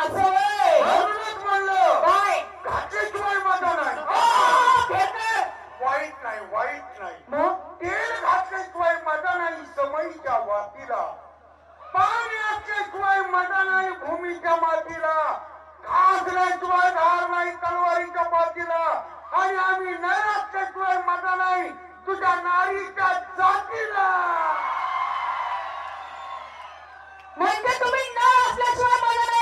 असं होय. म्हणूनच म्हणलं काय घातल्याशिवाय माझा नाही. भेटलं वाईट नाही, वाईट नाही. मग तेल घातल्याशिवाय माझा नाही समईच्या वातीला. पाणी असल्याशिवाय माझा नाही भूमीच्या मातीला. घासल्याशिवाय धार नाही तलवारीच्या पातीला. आणि आम्ही नर असल्याशिवाय माझा नाही तुझ्या नारीच्या जातीला. म्हणजे तुम्ही न असल्याशिवाय मला नाही